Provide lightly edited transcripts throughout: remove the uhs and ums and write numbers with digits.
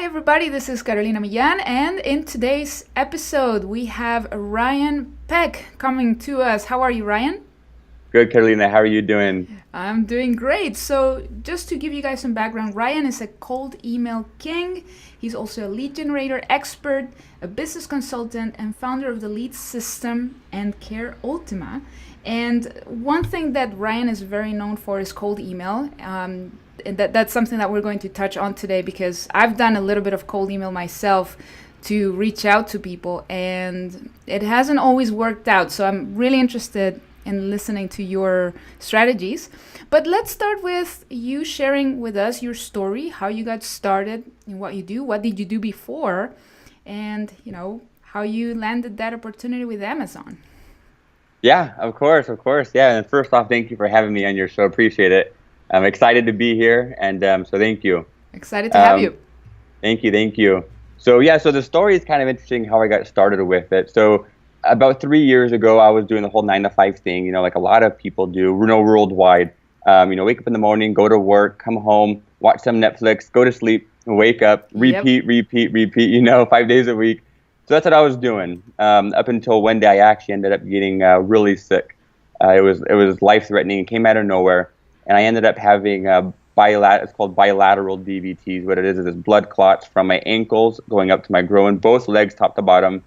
everybody, this is Carolina Millan, and in today's episode we have Ryan Peck coming to us. How are you, Ryan? Good, Carolina. How are you doing? I'm doing great. So, just to give you guys some background, Ryan is a cold email king. He's also a lead generator expert, a business consultant, and founder of the Lead System and Care Ultima. And one thing that Ryan is very known for is cold email. And that's something that we're going to touch on today because I've done a little bit of cold email myself to reach out to people, and it hasn't always worked out. So I'm really interested in listening to your strategies. But let's start with you sharing with us your story, how you got started in what you do, what did you do before, and how you landed that opportunity with Amazon. Yeah, of course, of course. Yeah, and first off, thank you for having me on your show. Appreciate it. I'm excited to be here, and so thank you. Excited to have you. Thank you, thank you. So yeah, so the story is kind of interesting how I got started with it. So about 3 years ago, I was doing the whole 9 to 5 thing, like a lot of people do, worldwide. Wake up in the morning, go to work, come home, watch some Netflix, go to sleep, wake up, repeat, repeat, 5 days a week. So that's what I was doing up until one day I actually ended up getting really sick. It was life-threatening. It came out of nowhere. And I ended up having it's called bilateral DVTs. What it is blood clots from my ankles going up to my groin, both legs top to bottom.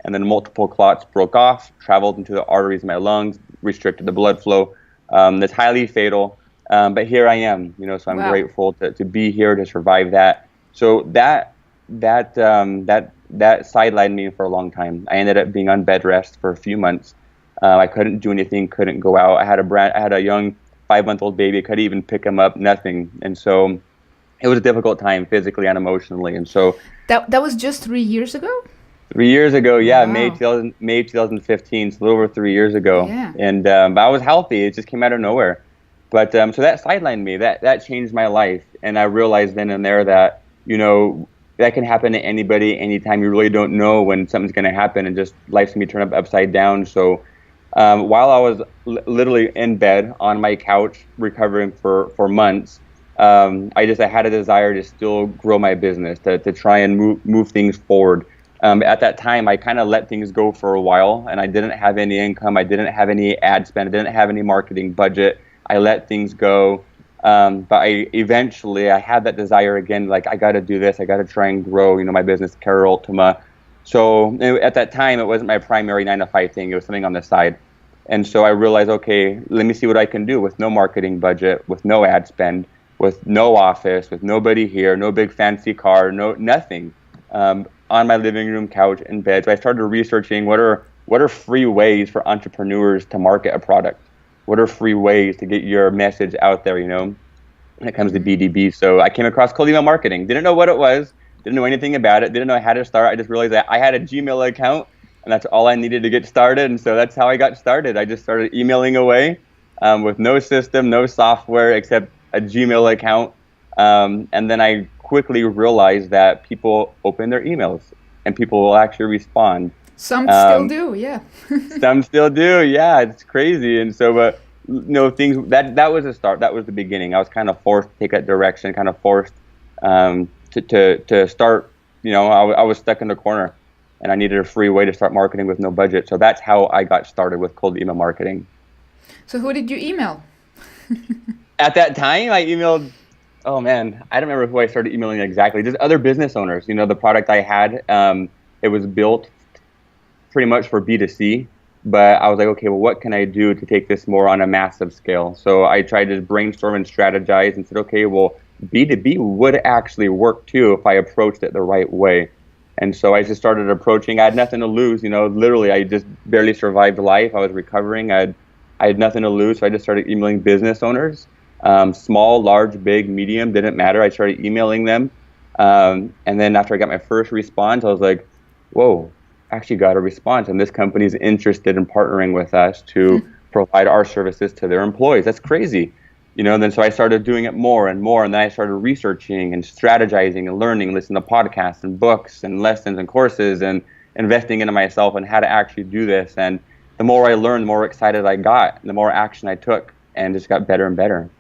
And then multiple clots broke off, traveled into the arteries of my lungs, restricted the blood flow. That's highly fatal. But here I am, so I'm grateful to be here, to survive that. So that sidelined me for a long time. I ended up being on bed rest for a few months. I couldn't do anything, couldn't go out. I had a young 5-month-old baby. I couldn't even pick him up, nothing. And so it was a difficult time physically and emotionally. And so that was just 3 years ago? 3 years ago, yeah, Wow. May 2015, so a little over 3 years ago. Yeah. And but I was healthy. It just came out of nowhere. But so that sidelined me. That changed my life. And I realized then and there that, that can happen to anybody, anytime. You really don't know when something's going to happen, and just life's going to be turned upside down. So while I was literally in bed on my couch recovering for months, I had a desire to still grow my business, to try and move things forward. At that time, I kind of let things go for a while, and I didn't have any income. I didn't have any ad spend. I didn't have any marketing budget. I let things go. But I had that desire again, like I got to do this. I got to try and grow, my business, Care Ultima. So at that time, it wasn't my primary 9 to 5 thing. It was something on the side. And so I realized, okay, let me see what I can do with no marketing budget, with no ad spend, with no office, with nobody here, no big fancy car, nothing. On my living room couch in bed. So I started researching what are free ways for entrepreneurs to market a product. What are free ways to get your message out there, when it comes to BDB. So I came across cold email marketing. Didn't know what it was. Didn't know anything about it. Didn't know how to start. I just realized that I had a Gmail account, and that's all I needed to get started. And so that's how I got started. I just started emailing away with no system, no software except a Gmail account. And then I quickly realized that people open their emails and people will actually respond. Some still do, yeah. Some still do, yeah. It's crazy. And so, but things that was a start. That was the beginning. I was kind of forced to take that direction. Kind of forced to start. I was stuck in the corner, and I needed a free way to start marketing with no budget. So that's how I got started with cold email marketing. So who did you email? At that time, I emailed. Oh man, I don't remember who I started emailing exactly. Just other business owners. The product I had, it was built pretty much for B2C, but I was like, okay, well, what can I do to take this more on a massive scale? So I tried to brainstorm and strategize and said, okay, well, B2B would actually work too if I approached it the right way. And so I just started approaching. I had nothing to lose, literally I just barely survived life. I was recovering. I had nothing to lose. So I just started emailing business owners. Small, large, big, medium, didn't matter. I started emailing them. And then after I got my first response, I was like, whoa, actually got a response. And this company is interested in partnering with us to provide our services to their employees. That's crazy. Then so I started doing it more and more. And then I started researching and strategizing and learning, listening to podcasts and books and lessons and courses and investing into myself and how to actually do this. And the more I learned, the more excited I got, the more action I took, and just got better and better.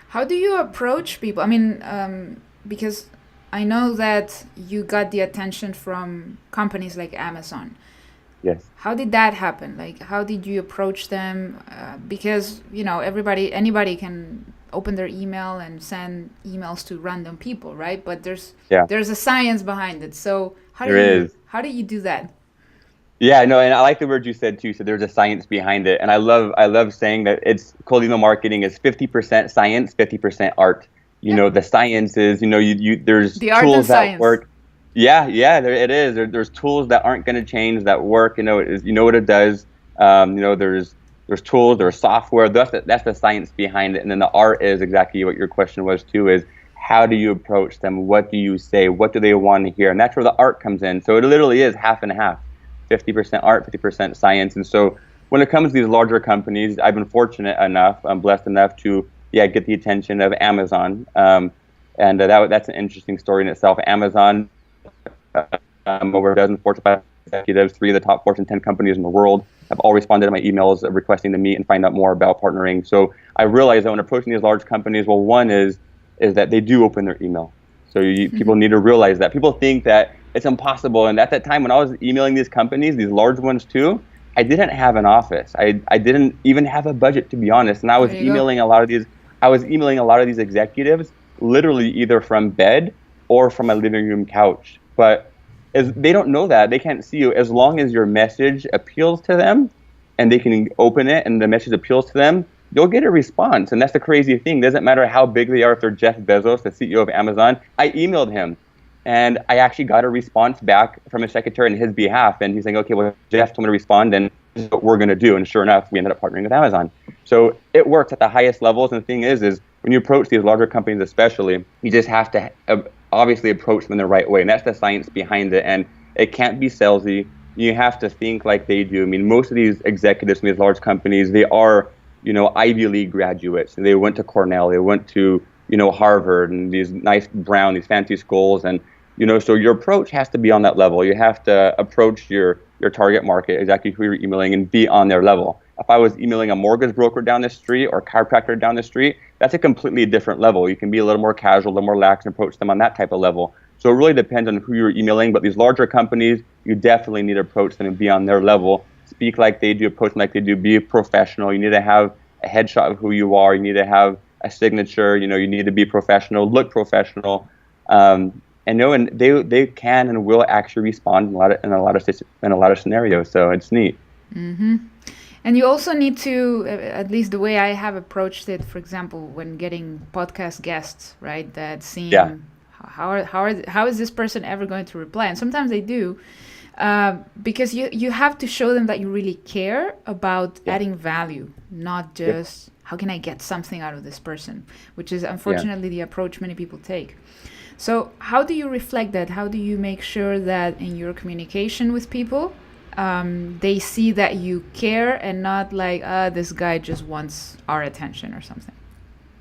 How do you approach people? I mean, because I know that you got the attention from companies like Amazon. Yes. How did that happen? Like, how did you approach them? Because, anybody can open their email and send emails to random people, right? But Yeah, there's a science behind it. So there is. how do you do that? Yeah, no, and I like the word you said too. So there's a science behind it, and I love saying that it's cold email marketing is 50% science, 50% art. Yeah. The science is, there's The art and tools that science. work. Yeah, it is. There's tools that aren't going to change that work. You know what it does. There's tools, there's software. That's the science behind it, and then the art is exactly what your question was too. Is how do you approach them? What do you say? What do they want to hear? And that's where the art comes in. So it literally is half and half. 50% art, 50% science. And so when it comes to these larger companies, I've been fortunate enough, I'm blessed enough to get the attention of Amazon. That's an interesting story in itself. Amazon, over a dozen Fortune 5 executives, 3 of the top Fortune 10 companies in the world have all responded to my emails requesting to meet and find out more about partnering. So I realized that when approaching these large companies, well, one is that they do open their email. So people need to realize that. People think that it's impossible. And at that time, when I was emailing these companies, these large ones too, I didn't have an office. I didn't even have a budget, to be honest. And I was emailing a lot of these executives literally either from bed or from a living room couch. But as they don't know that, they can't see you. As long as your message appeals to them and they can open it and the message appeals to them, you'll get a response. And that's the crazy thing. It doesn't matter how big they are. If they're Jeff Bezos, the CEO of Amazon, I emailed him. And I actually got a response back from his secretary on his behalf. And he's saying, okay, well, Jeff told me to respond, and this is what we're going to do. And sure enough, we ended up partnering with Amazon. So it works at the highest levels. And the thing is when you approach these larger companies especially, you just have to obviously approach them in the right way. And that's the science behind it. And it can't be salesy. You have to think like they do. I mean, most of these executives from these large companies, they are, Ivy League graduates. They went to Cornell. They went to Harvard and these these fancy schools. And, so your approach has to be on that level. You have to approach your target market, exactly who you're emailing, and be on their level. If I was emailing a mortgage broker down the street or a chiropractor down the street, that's a completely different level. You can be a little more casual, a little more lax, and approach them on that type of level. So it really depends on who you're emailing. But these larger companies, you definitely need to approach them and be on their level. Speak like they do, approach them like they do, be a professional. You need to have a headshot of who you are. You need to have a signature. You need to be professional, look professional, and they can and will actually respond in a lot of scenarios. So it's neat. Mm-hmm. And you also need to, at least the way I have approached it, for example, when getting podcast guests, right? That seem how is this person ever going to reply? And sometimes they do. Because you have to show them that you really care about adding value, not just how can I get something out of this person, which is unfortunately the approach many people take. So how do you reflect that? How do you make sure that in your communication with people, they see that you care and not like, this guy just wants our attention or something?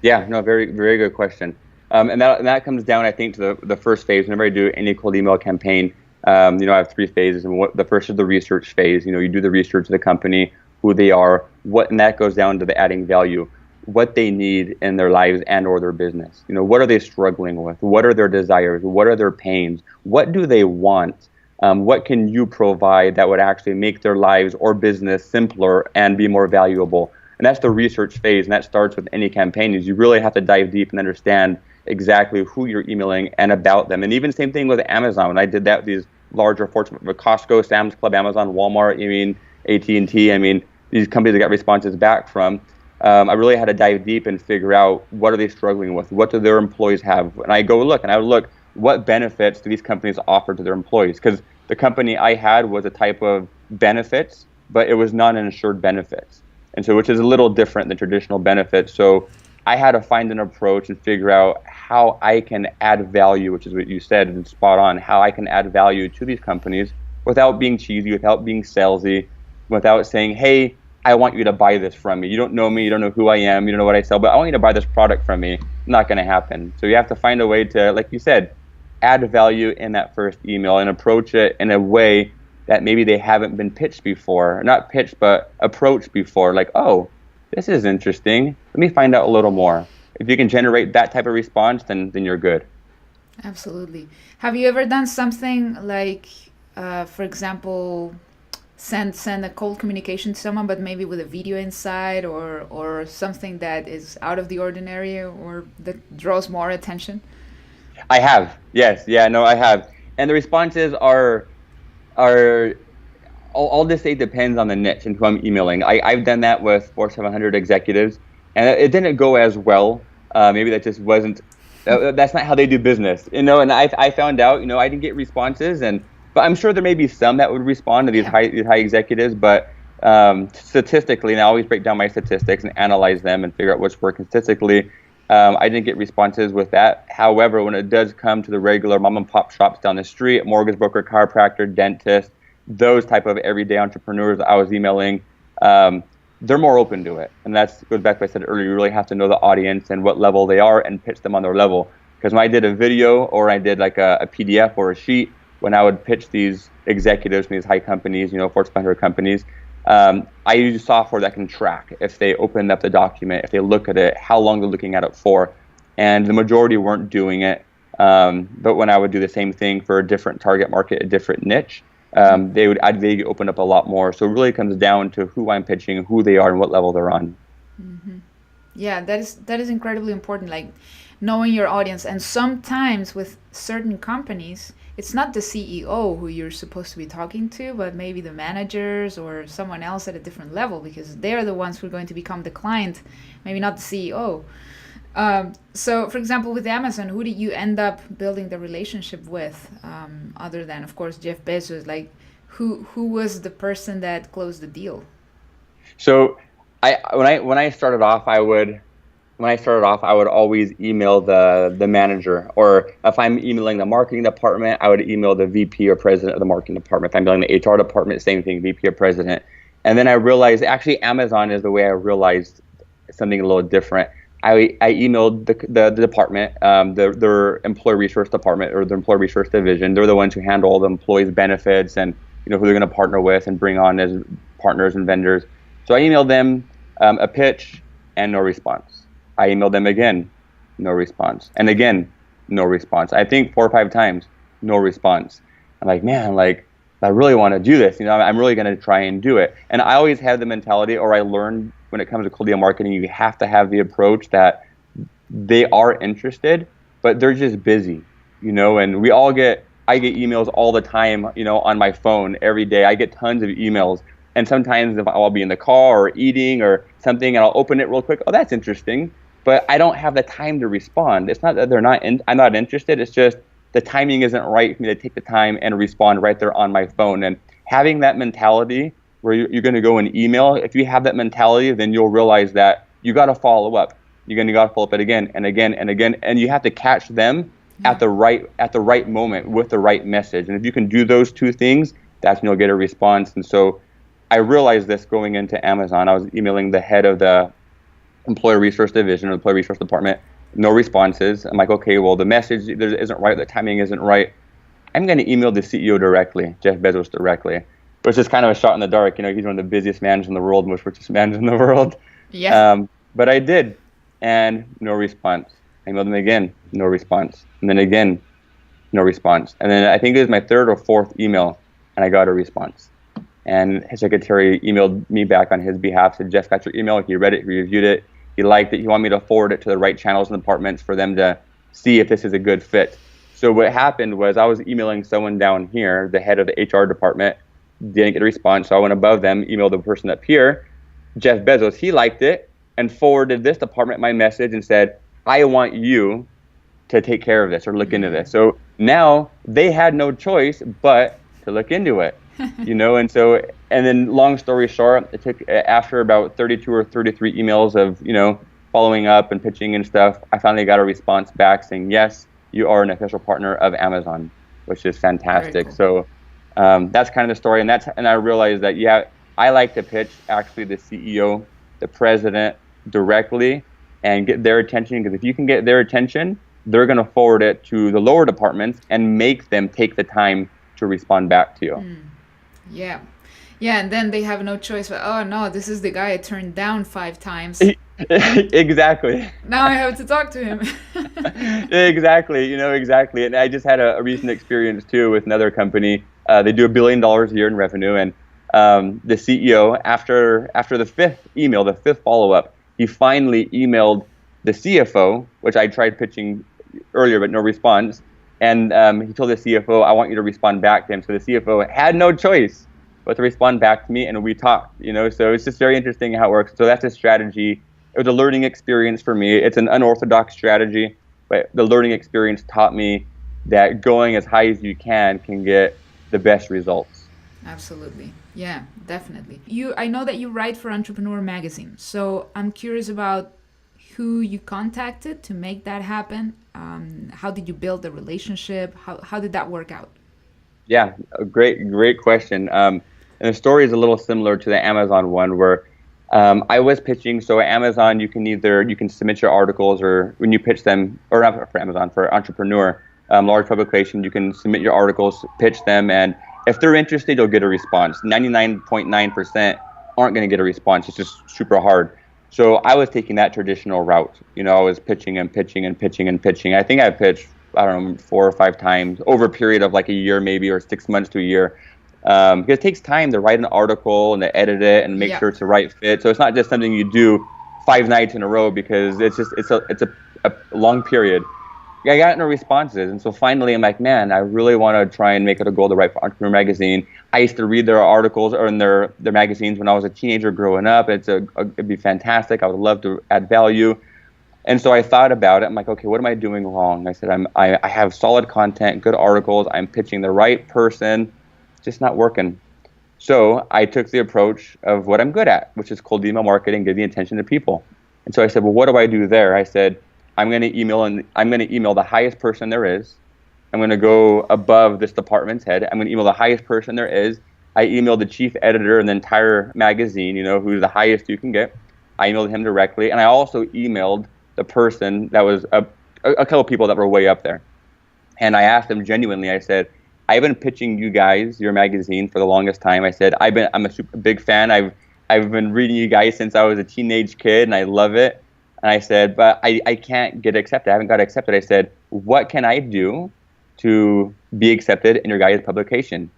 Yeah, no, very, very good question. And that comes down, I think, to the first phase. Whenever I do any cold email campaign, I have 3 phases. And the first is the research phase. You do the research of the company, who they are, and that goes down to the adding value, what they need in their lives and or their business. What are they struggling with? What are their desires? What are their pains? What do they want? What can you provide that would actually make their lives or business simpler and be more valuable? And that's the research phase, and that starts with any campaign. Is you really have to dive deep and understand exactly who you're emailing and about them. And even same thing with Amazon. When I did that with these larger Fortune, Costco, Sam's Club, Amazon, Walmart, AT&T, these companies I got responses back from, I really had to dive deep and figure out what are they struggling with, what do their employees have, and I would look what benefits do these companies offer to their employees, because the company I had was a type of benefits, but it was not an insured benefits, and so which is a little different than traditional benefits. So I had to find an approach and figure out how I can add value, which is what you said and spot on, how I can add value to these companies without being cheesy, without being salesy, without saying, hey, I want you to buy this from me. You don't know me, you don't know who I am, you don't know what I sell, but I want you to buy this product from me. Not going to happen. So you have to find a way to, like you said, add value in that first email and approach it in a way that maybe they haven't been pitched before. Not pitched, but approached before. Like, oh, this is interesting. Let me find out a little more. If you can generate that type of response, then you're good. Absolutely. Have you ever done something like, for example, send a cold communication to someone, but maybe with a video inside, or something that is out of the ordinary or that draws more attention? I have, yes, yeah, no, I have, and the responses are all this say depends on the niche and who I'm emailing. I've done that with 700 executives, and it didn't go as well. Maybe that just wasn't. That's not how they do business, you know. And I found out, you know, I didn't get responses, and but I'm sure there may be some that would respond to Yeah. these high executives. But statistically, and I always break down my statistics and analyze them and figure out what's working statistically. I didn't get responses with that. However, when it does come to the regular mom and pop shops down the street, mortgage broker, chiropractor, dentist, those type of everyday entrepreneurs I was emailing, they're more open to it. And that goes back to what I said earlier. You really have to know the audience and what level they are and pitch them on their level. Because when I did a video or I did like a PDF or a sheet, when I would pitch these executives from these high companies, you know, Fortune 500 companies, I use software that can track if they open up the document, if they look at it, how long they're looking at it for. And the majority weren't doing it. But when I would do the same thing for a different target market, a different niche, they'd open up a lot more. So it really comes down to who I'm pitching, who they are, and what level they're on. Yeah, that is incredibly important, like knowing your audience. And sometimes with certain companies, it's not the CEO who you're supposed to be talking to, but maybe the managers or someone else at a different level, because they're the ones who are going to become the client, maybe not the CEO. So, for example, with Amazon, who did you end up building the relationship with, other than, of course, Jeff Bezos? Like, who was the person that closed the deal? So when I started off, I would always email the manager, or if I'm emailing the marketing department, I would email the VP or president of the marketing department. If I'm emailing the HR department, same thing, VP or president. And then I realized actually Amazon is the way I realized something a little different. I emailed the department, their employee resource department or the employee resource division. They're the ones who handle all the employees' benefits and, you know, who they're going to partner with and bring on as partners and vendors. So I emailed them a pitch and no response. I emailed them again, no response, and again, no response. I think 4 or 5 times, no response. I'm like, man, like I really want to do this. You know, I'm really going to try and do it. And I always have the mentality, or I learned when it comes to cold email marketing, you have to have the approach that they are interested, but they're just busy, you know. And I get emails all the time, you know, on my phone every day. I get tons of emails, and sometimes if I'll be in the car or eating or something, and I'll open it real quick. Oh, that's interesting, but I don't have the time to respond. It's not that I'm not interested. It's just the timing isn't right for me to take the time and respond right there on my phone. And having that mentality where you're going to go and email, if you have that mentality, then you'll realize that you got to follow up. You're going to got to follow up it again and again and again, and you have to catch them at the right moment with the right message. And if you can do those two things, that's when you'll get a response. And so I realized this going into Amazon. I was emailing the head of the employee resource division or employee resource department, no responses. I'm like, okay, well, the message isn't right, the timing isn't right. I'm going to email the CEO directly, Jeff Bezos directly, which is kind of a shot in the dark. You know, he's one of the busiest managers in the world, most richest managers in the world. Yeah. But I did, and no response. I emailed him again, no response. And then again, no response. And then I think it was my third or fourth email, and I got a response. And his secretary emailed me back on his behalf, said, Jeff got your email, he read it, he reviewed it, he liked it, he wanted me to forward it to the right channels and departments for them to see if this is a good fit. So what happened was I was emailing someone down here, the head of the HR department, didn't get a response, so I went above them, emailed the person up here, Jeff Bezos, he liked it, and forwarded this department my message and said, I want you to take care of this or look into this. So now they had no choice but to look into it. You know, and then long story short, it took after about 32 or 33 emails of, you know, following up and pitching and stuff, I finally got a response back saying, yes, you are an official partner of Amazon, which is fantastic. Cool. So that's kind of the story. And I realized that, yeah, I like to pitch actually the CEO, the president directly and get their attention, because if you can get their attention, they're going to forward it to the lower departments and make them take the time to respond back to you. Yeah. Yeah, and then they have no choice. But, oh, no, this is the guy I turned down 5 times. Exactly. Now I have to talk to him. Exactly, exactly. And I just had a recent experience too with another company. They do $1 billion a year in revenue, and the CEO, after the fifth email, the fifth follow up, he finally emailed the CFO, which I tried pitching earlier, but no response. And he told the CFO, "I want you to respond back to him." So the CFO had no choice but to respond back to me, and we talked. So it's just very interesting how it works. So that's a strategy. It was a learning experience for me. It's an unorthodox strategy, but the learning experience taught me that going as high as you can get the best results. Absolutely. Yeah, definitely. I know that you write for Entrepreneur Magazine, so I'm curious about who you contacted to make that happen. How did you build the relationship? How did that work out? Yeah, a great question. And the story is a little similar to the Amazon one, where I was pitching. So at Amazon, you can submit your articles, or when you pitch them, or not for Amazon, for Entrepreneur, large publication, you can submit your articles, pitch them, and if they're interested, you'll get a response. 99.9% aren't going to get a response. It's just super hard. So I was taking that traditional route. I was pitching and pitching and pitching and pitching. I think I pitched, I don't know, 4 or 5 times over a period of like a year, maybe, or 6 months to a year. Because it takes time to write an article and to edit it and make sure it's the right fit. So it's not just something you do 5 nights in a row, because it's a long period. I got no responses, and so finally I'm like, man, I really want to try and make it a goal to write for Entrepreneur Magazine. I used to read their articles or in their magazines when I was a teenager growing up. It'd be fantastic. I would love to add value. And so I thought about it. I'm like, okay, what am I doing wrong? I said, I have solid content, good articles. I'm pitching the right person, just not working. So I took the approach of what I'm good at, which is cold email marketing, giving attention to people. And so I said, well, what do I do there? I said, I'm going to email the highest person there is. I'm going to go above this department's head. I'm going to email the highest person there is. I emailed the chief editor in the entire magazine, who's the highest you can get. I emailed him directly, and I also emailed the person that was a couple of people that were way up there. And I asked them genuinely, I said, I've been pitching you guys, your magazine, for the longest time. I said, I'm a super big fan. I've been reading you guys since I was a teenage kid, and I love it. And I said, but I can't get accepted. I haven't got accepted. I said, what can I do to be accepted in your guys' publication?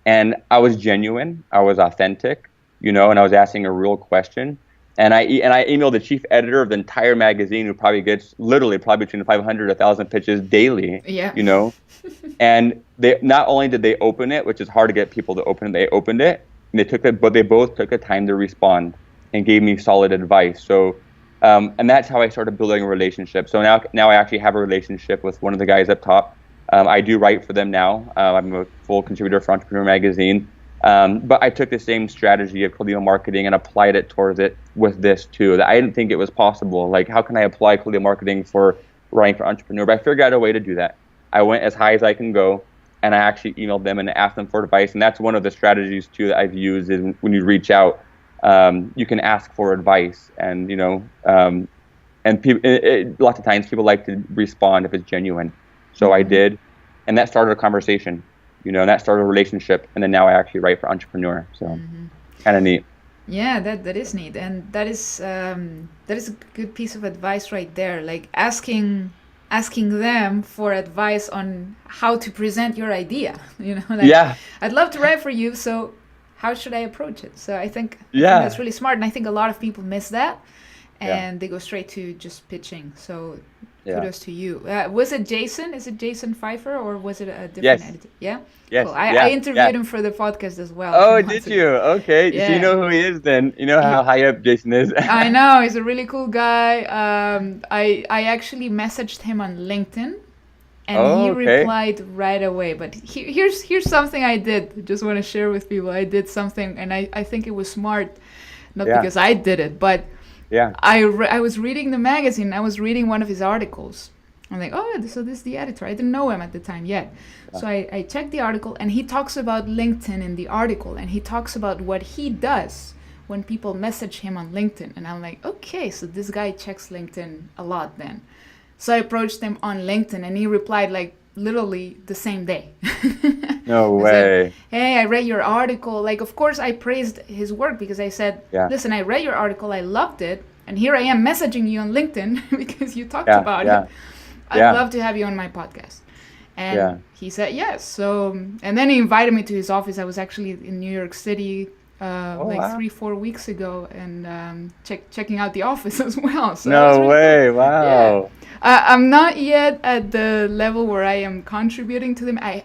And I was genuine. I was authentic, and I was asking a real question. And I emailed the chief editor of the entire magazine, who probably gets probably between 500 to 1,000 pitches daily. Yeah. And they not only did they open it, which is hard to get people to open it, they opened it, and but they both took the time to respond and gave me solid advice. So. And that's how I started building a relationship. So now I actually have a relationship with one of the guys up top. I do write for them now. I'm a full contributor for Entrepreneur Magazine. But I took the same strategy of cold email marketing and applied it towards it with this too. I didn't think it was possible. Like, how can I apply cold email marketing for writing for Entrepreneur? But I figured out a way to do that. I went as high as I can go, and I actually emailed them and asked them for advice. And that's one of the strategies too that I've used, is when you reach out. You can ask for advice, and lots of times people like to respond if it's genuine. So I did, and that started a conversation, and that started a relationship, and then now I actually write for Entrepreneur. So kind of neat. Yeah, that is neat, and that is a good piece of advice right there. Like asking them for advice on how to present your idea. Yeah. I'd love to write for you, so how should I approach it? So I think that's really smart. And I think a lot of people miss that, and they go straight to just pitching. So kudos to you. Was it Jason? Is it Jason Pfeiffer, or was it a different editor? Yeah? Yes. Cool. I interviewed him for the podcast as well. Oh, did you? Okay. Yeah. So you know who he is then. You know how high up Jason is. I know. He's a really cool guy. I actually messaged him on LinkedIn. And he replied right away. But here's something I did. Just want to share with people. I did something, and I think it was smart, not because I did it, but I was reading the magazine. I was reading one of his articles. I'm like, so this is the editor. I didn't know him at the time yet. So I checked the article, and he talks about LinkedIn in the article, and he talks about what he does when people message him on LinkedIn. And I'm like, okay, so this guy checks LinkedIn a lot then. So I approached him on LinkedIn, and he replied like literally the same day. No way. Said, hey, I read your article. Like, of course, I praised his work because I said, listen, I read your article. I loved it. And here I am messaging you on LinkedIn because you talked Yeah, about yeah, it. I'd yeah, love to have you on my podcast. And yeah. he said yes. So, and then he invited me to his office. I was actually in New York City Oh like wow. 3-4 weeks ago, and checking out the office as well. So that was No really cool. way. Yeah. Wow. I'm not yet at the level where I am contributing to them. I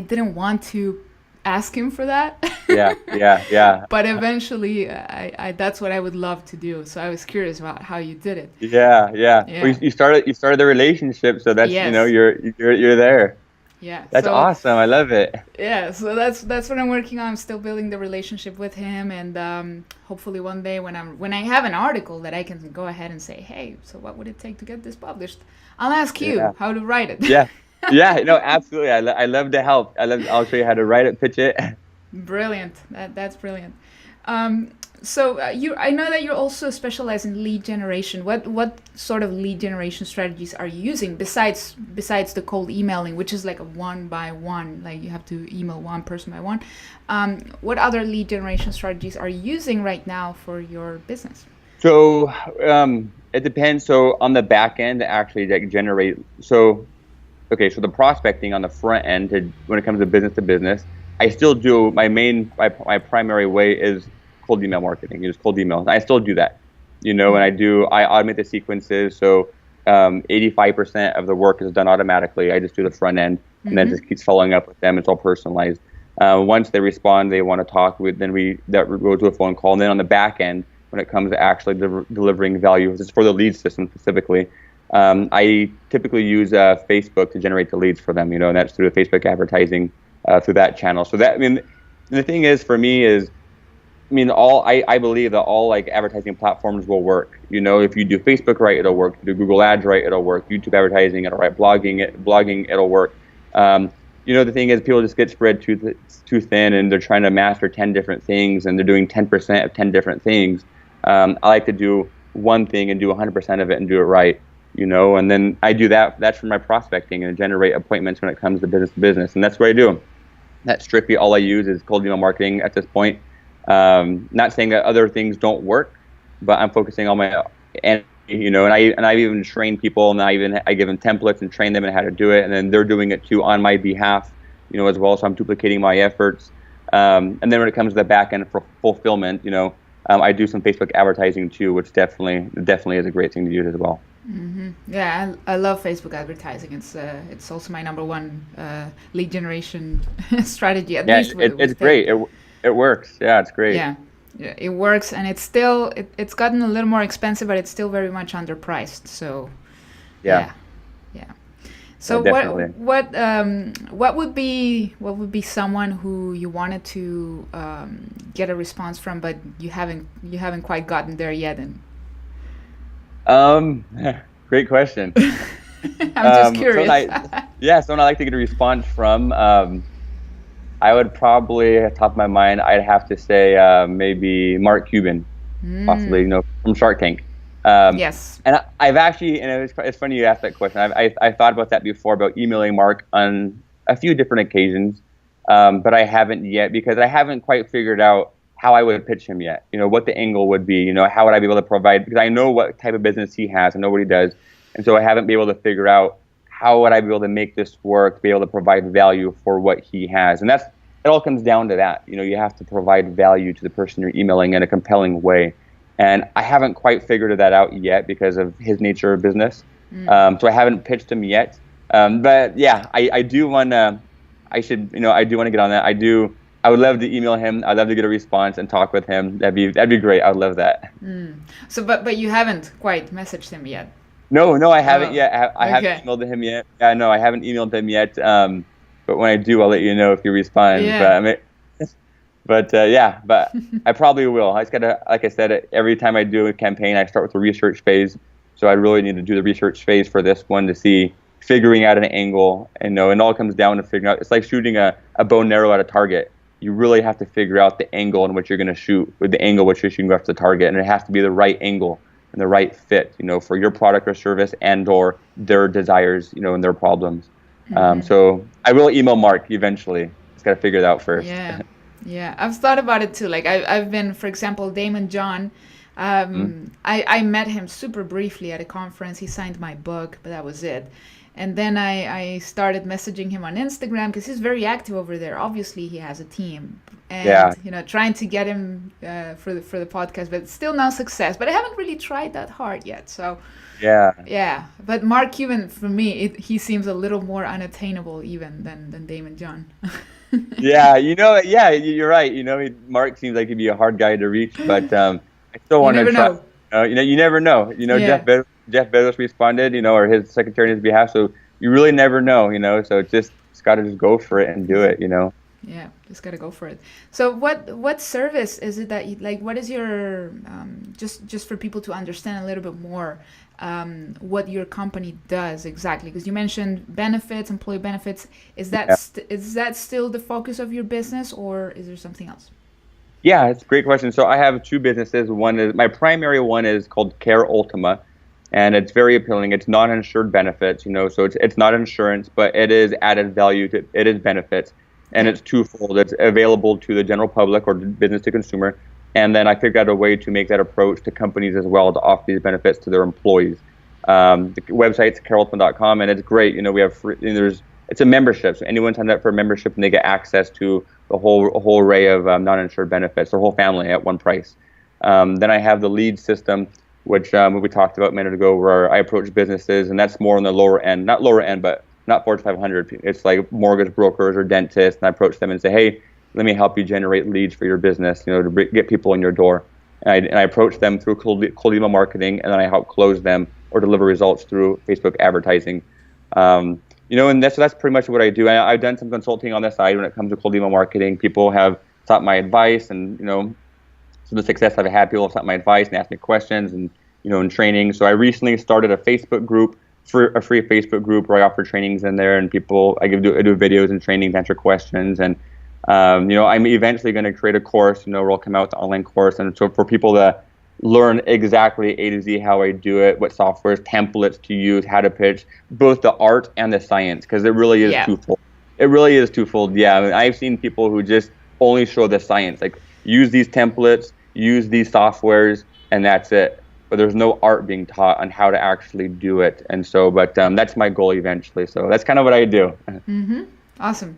didn't want to ask him for that. Yeah, yeah, yeah. But eventually, I that's what I would love to do. So I was curious about how you did it. Yeah, yeah. Well, Yeah. you started the relationship, so that's Yes. you're there. Yeah. That's So awesome. I love it. yeah. So that's what I'm working on. I'm still building the relationship with him, and hopefully one day when I have an article that I can go ahead and say, hey, so what would it take to get this published? I'll ask Yeah, you how to write it. yeah, yeah. No, absolutely. I love to help. I'll show you how to write it, pitch it. Brilliant. That's brilliant. So I know that you also specialize in lead generation. What sort of lead generation strategies are you using besides the cold emailing, which is like a one by one, like you have to email one person by one. What other lead generation strategies are you using right now for your business? So it depends. So on the back end, to actually like generate. So okay, so the prospecting on the front end, when it comes to business, I still do my primary way is cold email marketing. Just cold emails. I still do that, and I automate the sequences. So 85% of the work is done automatically. I just do the front end, and then just keeps following up with them. It's all personalized. Once they respond, they want to talk. Then we go to a phone call, and then on the back end, when it comes to actually delivering value, this is for the lead system specifically. I typically use Facebook to generate the leads for them, and that's through the Facebook advertising through that channel. So the thing is for me is, I believe that all like advertising platforms will work. If you do Facebook right, it'll work. If you do Google Ads right, it'll work. YouTube advertising, it'll right. Blogging, it'll work. The thing is, people just get spread too thin, and they're trying to master 10 different things, and they're doing 10% of 10 different things. I like to do one thing and do 100% of it and do it right. And then I do that. That's for my prospecting and generate appointments when it comes to business, and that's what I do. That's strictly all I use is cold email marketing at this point. Not saying that other things don't work, but I'm focusing on and I've even trained people, and I give them templates and train them in how to do it, and then they're doing it too on my behalf, as well. So I'm duplicating my efforts. And then when it comes to the back end for fulfillment, I do some Facebook advertising too, which definitely is a great thing to use as well. Mm-hmm. Yeah, I love Facebook advertising. It's also my number one lead generation strategy. At least it's great. It works. Yeah, it's great. Yeah, it works, and it's still it's gotten a little more expensive, but it's still very much underpriced. So yeah. So what would be someone who you wanted to get a response from, but you haven't quite gotten there yet? And great question. I'm just curious. Someone I like to get a response from. I would probably, at the top of my mind, I'd have to say maybe Mark Cuban, possibly, from Shark Tank. Yes. And I've actually, and it's funny you asked that question. I thought about that before, about emailing Mark on a few different occasions, but I haven't yet because I haven't quite figured out how I would pitch him yet. What the angle would be. How would I be able to provide? Because I know what type of business he has, I know what he does, and so I haven't been able to figure out how would I be able to make this work, be able to provide value for what he has. And it all comes down to that. You have to provide value to the person you're emailing in a compelling way. And I haven't quite figured that out yet because of his nature of business. So I haven't pitched him yet. But yeah, I do want to, I do want to get on that. I would love to email him. I'd love to get a response and talk with him. That'd be great. I would love that. So, but you haven't quite messaged him yet. No, I haven't yet. I haven't emailed him yet. Yeah, no, I haven't emailed him yet. But when I do, I'll let you know if he responds. Yeah. But I probably will. I just gotta, like I said, every time I do a campaign, I start with the research phase. So I really need to do the research phase for this one to figuring out an angle. And it all comes down to figuring out. It's like shooting a bow and arrow at a target. You really have to figure out the angle in which you're going to shoot, with the angle which you're shooting after the target, and it has to be the right angle and the right fit, for your product or service and/or their desires, and their problems. So I will email Mark eventually. Just got to figure it out first. Yeah, I've thought about it too. Like I've been, for example, Damon John. I met him super briefly at a conference. He signed my book, but that was it. And then I started messaging him on Instagram because he's very active over there. Obviously, he has a team, and trying to get him for the podcast, but still no success. But I haven't really tried that hard yet. So yeah. But Mark Cuban, for me, he seems a little more unattainable even than Damon John. You're right. Mark seems like he'd be a hard guy to reach, but I still want to try. You never know. Jeff Bezos responded, or his secretary on his behalf. So you really never know, So it's got to just go for it and do it, Yeah, just got to go for it. So what service is it that you like? What is your just for people to understand a little bit more what your company does exactly? Because you mentioned benefits, employee benefits. Is that still the focus of your business, or is there something else? Yeah, it's a great question. So I have two businesses. My primary one is called Care Ultima, and it's very appealing. It's non-insured benefits, so it's not insurance, but it is added value to it is benefits, and it's twofold. It's available to the general public or business to consumer, and then I figured out a way to make that approach to companies as well to offer these benefits to their employees. The website's careultima.com, and it's great. We have free, it's a membership, so anyone signs up for a membership and they get access to a whole array of non-insured benefits, their whole family at one price. Then I have the lead system, which we talked about a minute ago, where I approach businesses, and that's more on the lower end, not lower end, but not 4 to 500. It's like mortgage brokers or dentists, and I approach them and say, hey, let me help you generate leads for your business, to get people in your door. And I approach them through cold email marketing, and then I help close them or deliver results through Facebook advertising. And that's pretty much what I do. I've done some consulting on the side when it comes to cold email marketing. People have sought my advice, and some of the success I've had, people have sought my advice and asked me questions, and in training. So I recently started a Facebook group, a free Facebook group where I offer trainings in there, and I do videos and trainings, answer questions, and I'm eventually going to create a course, where I'll come out with an online course, and so for people to learn exactly A to Z how I do it, what softwares, templates to use, how to pitch, both the art and the science, because it really is twofold. It really is twofold. Yeah, I've seen people who just only show the science, like use these templates, use these softwares, and that's it. But there's no art being taught on how to actually do it. And so, but that's my goal eventually. So that's kind of what I do. Mm-hmm. Awesome.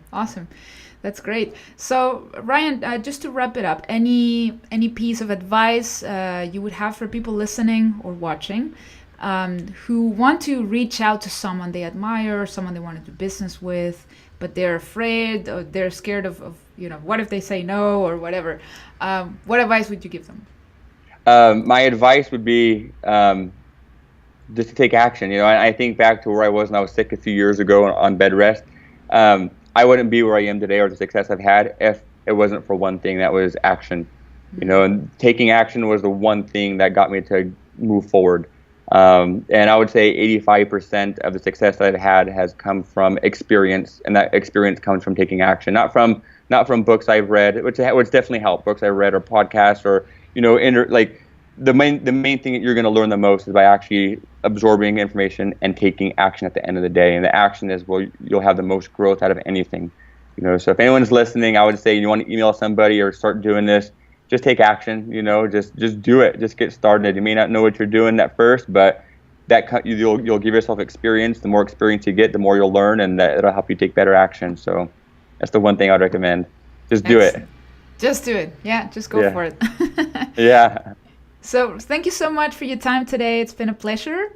That's great. So Ryan, just to wrap it up, any piece of advice you would have for people listening or watching who want to reach out to someone they admire, someone they want to do business with, but they're afraid or they're scared of what if they say no or whatever? What advice would you give them? My advice would be just to take action. I think back to where I was when I was sick a few years ago on bed rest. I wouldn't be where I am today or the success I've had if it wasn't for one thing, that was action. And taking action was the one thing that got me to move forward. And I would say 85% of the success that I've had has come from experience, and that experience comes from taking action, not from books I've read, which definitely help, books I've read or podcasts or the main thing that you're going to learn the most is by actually absorbing information and taking action at the end of the day. And the action is you'll have the most growth out of anything. So if anyone's listening, I would say you want to email somebody or start doing this, just take action. Just do it. Just get started. You may not know what you're doing at first, but you'll give yourself experience. The more experience you get, the more you'll learn, and it'll help you take better action. So that's the one thing I would recommend. Just do it. Just do it. Yeah, just go for it. Yeah. So thank you so much for your time today. It's been a pleasure.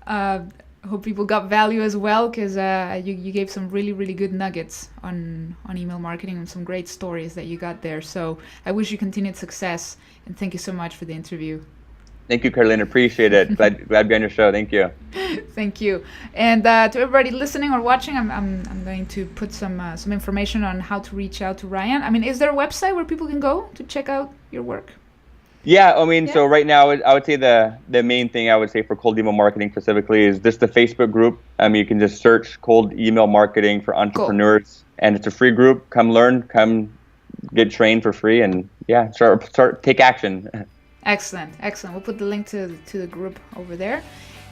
Hope people got value as well, because you gave some really, really good nuggets on email marketing and some great stories that you got there. So I wish you continued success, and thank you so much for the interview. Thank you, Carolina. Appreciate it. Glad to be on your show. Thank you. Thank you. And to everybody listening or watching, I'm going to put some information on how to reach out to Ryan. Is there a website where people can go to check out your work? Yeah, So right now, I would say the main thing I would say for cold email marketing specifically is just the Facebook group. You can just search cold email marketing for entrepreneurs, and it's a free group. Come learn, come get trained for free, and start take action. Excellent. We'll put the link to the group over there,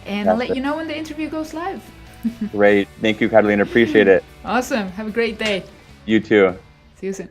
and I'll let you know when the interview goes live. Great. Thank you, Catalina. Appreciate it. Awesome. Have a great day. You too. See you soon.